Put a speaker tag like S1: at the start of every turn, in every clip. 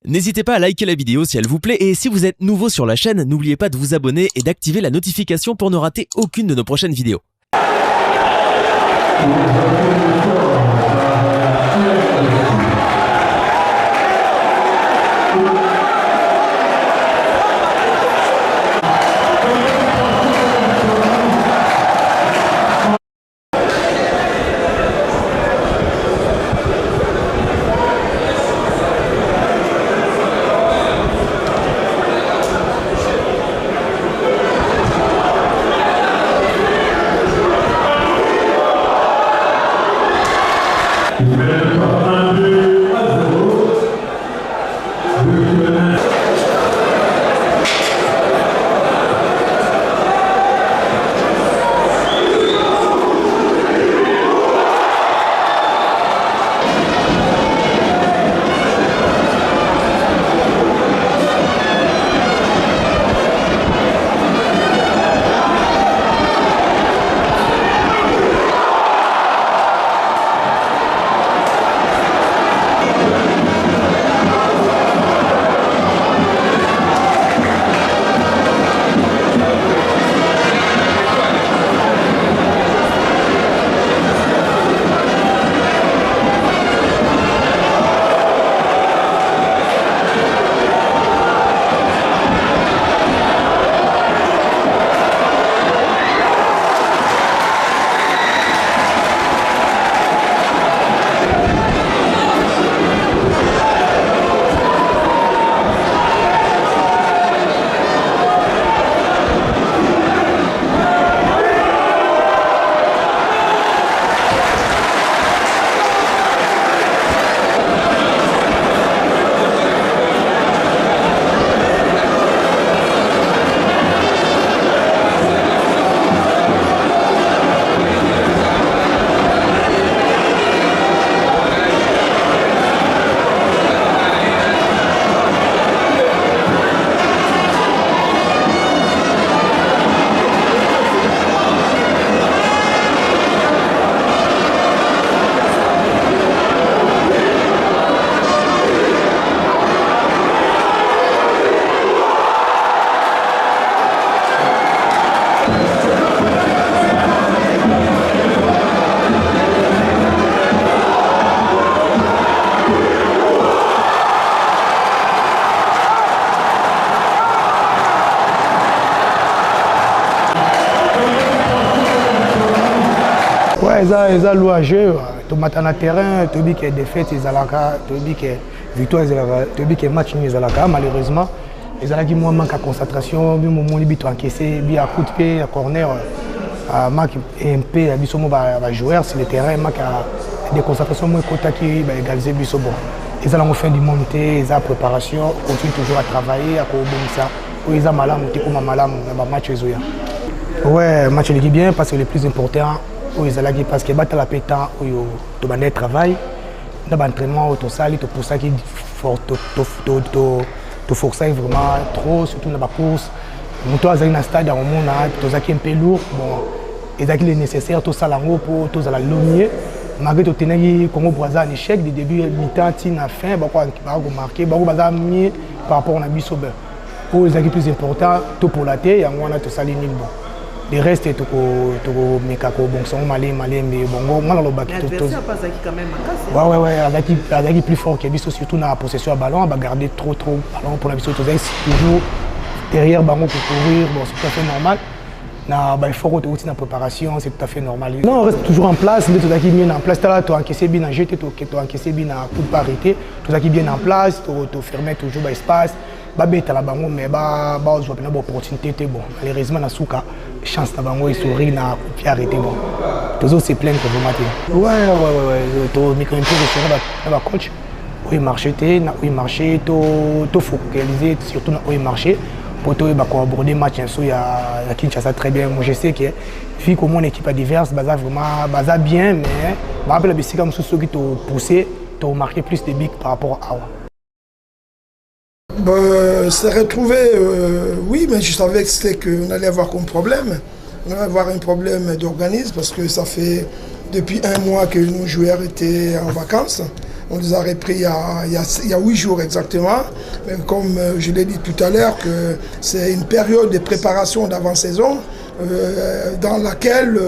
S1: N'hésitez pas à liker la vidéo si elle vous plaît et si vous êtes nouveau sur la chaîne, n'oubliez pas de vous abonner et d'activer la notification pour ne rater aucune de nos prochaines vidéos.
S2: Ils ont loué à jeu, tu matin na terrain, tu dis qu'il y a défaite, ils ont dit qu'il y a victoire, tu dis qu'il y a match, ils ont malheureusement. Ils ont dit moi manque de concentration, moi mon but encaissé, bien à coup de pied, à corner, à marque MP, à bisomo va jouer sur le terrain, marque des concentrations moi côté qui va égaliser bisomo. Ils ont fait du monter, ils ont préparation, continuent toujours à travailler, à ça. Ils ont malam, tu comme malam, match ils ont. Ouais, match l'équipe bien parce que le plus important. Parce que battre la pétanque, tu vas travail, tu vas entraînement, tu sali, tu pour ça qui tu forces vraiment trop, surtout dans la course. Tu as un stade dans le monde, tu as un peu lourd, bon, et c'est nécessaire, tout ça pour tout ça la lumière. Malgré que tu as un Congo Brazza en échec, du début mi-temps, à la fin, tu vas marquer, tu vas mieux par rapport à Bissober. Pour les équipes plus importantes, tout pour la terre, il y a tout ça, le reste est tout bon son malin mais bon moi le bac tout
S3: quand même
S2: ouais avec plus fort que Bisso surtout dans la possession à ballon on va garder trop ballon pour la Bisso toujours derrière ballon pour courir bon c'est tout à fait normal il faut que tu aies une préparation c'est tout à fait normal non on reste toujours en place tout ça qui bien en place là tu encaissé bien à jeter tu encaissé bien à coup de parité tout ça qui bien en place tu fermer toujours l'espace babeta la bango mais ba zo pena bo opportunité te bon malheureusement na souka chance na bango souris na puis arrêter bon toujours se plaindre pour mater ouais to micro impression ba coach oui marché te na oui marché to focaliser surtout na oui marché pour to ba aborder match so ya Kinshasa très bien moi je sais que vu que mon équipe diverse baza vraiment baza bien mais ba rappelle la comme ceux qui t'ont poussé t'ont marqué plus de buts par rapport à Awa.
S4: Se retrouver, oui, mais je savais que c'était qu'on allait avoir comme problème. On allait avoir un problème d'organisme parce que ça fait depuis un mois que nos joueurs étaient en vacances. On les a repris il y a 8 jours exactement. Mais comme je l'ai dit tout à l'heure, que c'est une période de préparation d'avant-saison dans laquelle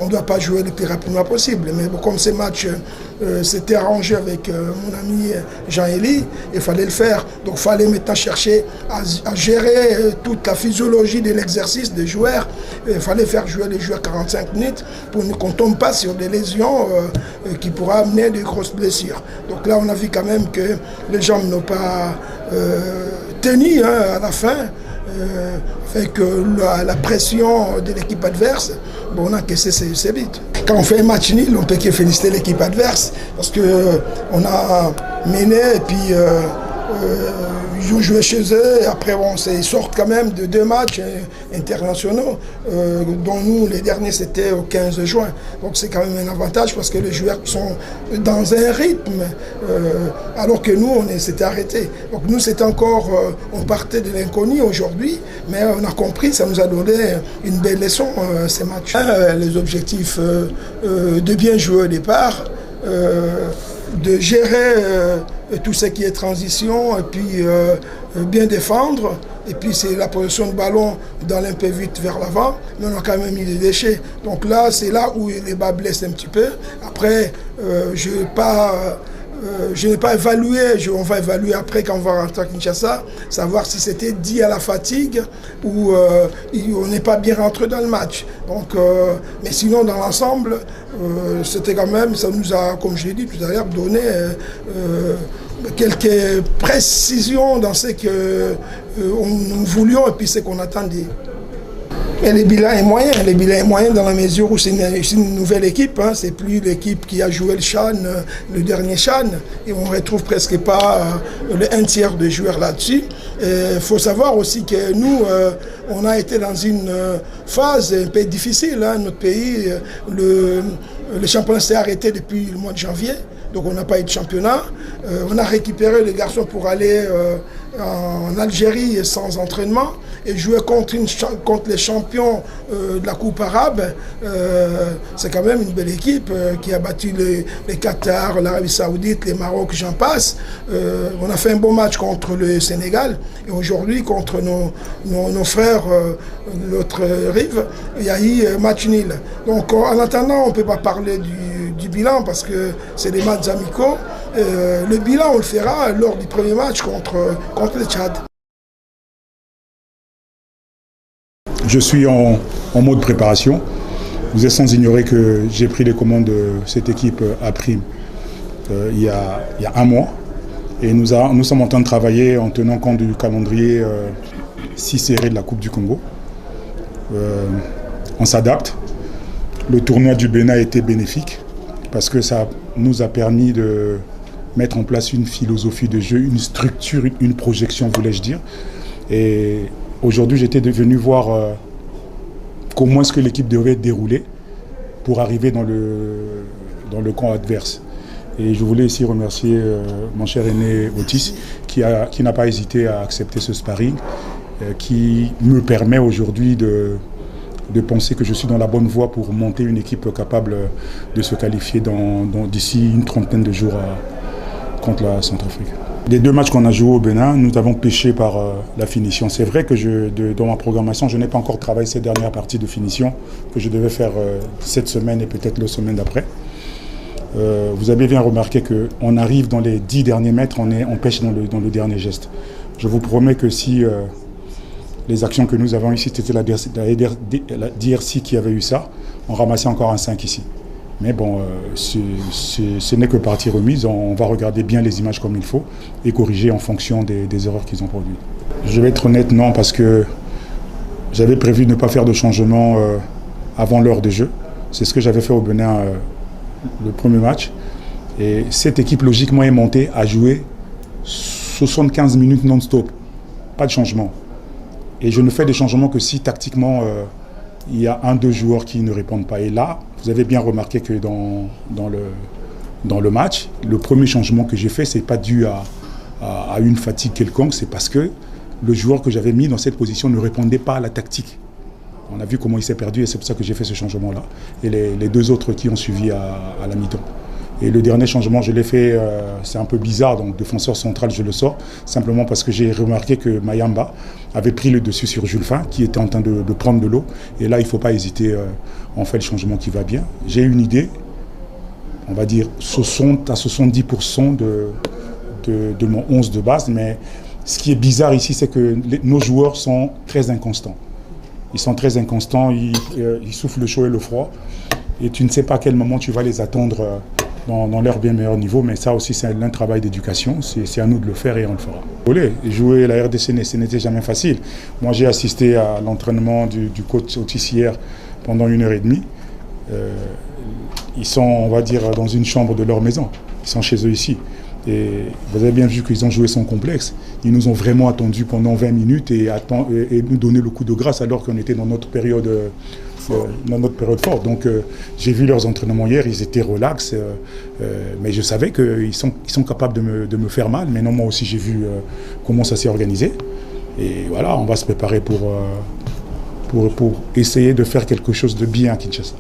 S4: on ne doit pas jouer le plus rapidement possible. Mais bon, comme ces matchs s'étaient arrangés avec mon ami Jean-Élie, il fallait le faire. Donc il fallait maintenant chercher à gérer toute la physiologie de l'exercice des joueurs. Il fallait faire jouer les joueurs 45 minutes pour qu'on ne tombe pas sur des lésions qui pourraient amener de grosses blessures. Donc là, on a vu quand même que les jambes n'ont pas tenu à la fin. Avec la pression de l'équipe adverse, bon, on a encaissé ces buts. Quand on fait un match nul, on peut que féliciter l'équipe adverse parce qu'on a mené et puis ils ont joué chez eux et après bon, ils sortent quand même de 2 matchs internationaux dont nous les derniers c'était au 15 juin. Donc c'est quand même un avantage parce que les joueurs sont dans un rythme alors que nous on s'était arrêtés. Donc nous c'était encore, on partait de l'inconnu aujourd'hui, mais on a compris, ça nous a donné une belle leçon ces matchs. Les objectifs de bien jouer au départ, de gérer tout ce qui est transition et puis bien défendre. Et puis c'est la position de ballon d'aller un peu vite vers l'avant, mais on a quand même mis des déchets. Donc là, c'est là où les bas blessent un petit peu. Après, je n'ai pas évalué, on va évaluer après quand on va rentrer à Kinshasa, savoir si c'était dû à la fatigue ou on n'est pas bien rentré dans le match. Donc, mais sinon, dans l'ensemble, c'était quand même, ça nous a, comme je l'ai dit tout à l'heure, donné quelques précisions dans ce que nous voulions et puis ce qu'on attendait. Et le bilan est moyen dans la mesure où c'est une nouvelle équipe, hein. C'est plus l'équipe qui a joué le CHAN, le dernier CHAN, et on ne retrouve presque pas le 1 tiers de joueurs là-dessus. Il faut savoir aussi que nous, on a été dans une phase un peu difficile, hein. Notre pays, le championnat s'est arrêté depuis le mois de janvier. Donc on n'a pas eu de championnat. On a récupéré les garçons pour aller en Algérie sans entraînement et jouer contre les champions de la Coupe arabe. C'est quand même une belle équipe qui a battu les Qatar, l'Arabie Saoudite, les Maroc, j'en passe. On a fait un bon match contre le Sénégal et aujourd'hui contre nos frères de l'autre rive, il y a eu match nul. Donc en attendant, on ne peut pas parler du bilan parce que c'est des matchs amicaux. Le bilan, on le fera lors du premier match contre le Tchad.
S5: Je suis en mode préparation. Vous êtes sans ignorer que j'ai pris les commandes de cette équipe à Prime il y a 1 mois. Et nous sommes en train de travailler en tenant compte du calendrier si serré de la Coupe du Congo. On s'adapte. Le tournoi du Bénin a été bénéfique parce que ça nous a permis de mettre en place une philosophie de jeu, une structure, une projection, voulais-je dire. Et aujourd'hui, j'étais venu voir comment est-ce que l'équipe devait dérouler pour arriver dans le camp adverse. Et je voulais ici remercier mon cher aîné Otis qui n'a pas hésité à accepter ce sparring qui me permet aujourd'hui de penser que je suis dans la bonne voie pour monter une équipe capable de se qualifier d'ici une 30aine de jours contre la Centrafrique. Les 2 matchs qu'on a joués au Bénin, nous avons pêché par la finition. C'est vrai que dans ma programmation, je n'ai pas encore travaillé cette dernière partie de finition que je devais faire cette semaine et peut-être la semaine d'après. Vous avez bien remarqué qu'on arrive dans les 10 derniers mètres, on pêche dans le dernier geste. Je vous promets que si les actions que nous avons ici, c'était la DRC qui avait eu ça, on ramassait encore un 5 ici. Mais bon, ce n'est que partie remise. On va regarder bien les images comme il faut et corriger en fonction des erreurs qu'ils ont produites. Je vais être honnête, non, parce que j'avais prévu de ne pas faire de changement avant l'heure de jeu. C'est ce que j'avais fait au Bénin le premier match. Et cette équipe, logiquement, est montée à jouer 75 minutes non-stop. Pas de changement. Et je ne fais des changements que si, tactiquement, il y a 1-2 joueurs qui ne répondent pas. Et là, vous avez bien remarqué que dans le match, le premier changement que j'ai fait, ce n'est pas dû à une fatigue quelconque, c'est parce que le joueur que j'avais mis dans cette position ne répondait pas à la tactique. On a vu comment il s'est perdu et c'est pour ça que j'ai fait ce changement-là. Et les 2 autres qui ont suivi à la mi-temps. Et le dernier changement, je l'ai fait, c'est un peu bizarre, donc défenseur central, je le sors, simplement parce que j'ai remarqué que Mayamba avait pris le dessus sur Jules Fin, qui était en train de prendre de l'eau. Et là, il ne faut pas hésiter, on fait le changement qui va bien. J'ai une idée, on va dire 60 à 70% de mon 11 de base, mais ce qui est bizarre ici, c'est que nos joueurs sont très inconstants. Ils sont très inconstants, ils souffrent le chaud et le froid, et tu ne sais pas à quel moment tu vas les attendre dans leur bien meilleur niveau, mais ça aussi c'est un travail d'éducation, c'est à nous de le faire et on le fera. Jouer la RDC, ce n'était jamais facile. Moi j'ai assisté à l'entraînement du coach Otis hier pendant 1h30. Ils sont, on va dire, dans une chambre de leur maison, ils sont chez eux ici. Et vous avez bien vu qu'ils ont joué sans complexe. Ils nous ont vraiment attendus pendant 20 minutes et nous donné le coup de grâce alors qu'on était dans notre période forte. Donc j'ai vu leurs entraînements hier, ils étaient relax, mais je savais qu'ils sont capables de me faire mal. Mais non, moi aussi j'ai vu comment ça s'est organisé. Et voilà, on va se préparer pour essayer de faire quelque chose de bien à Kinshasa.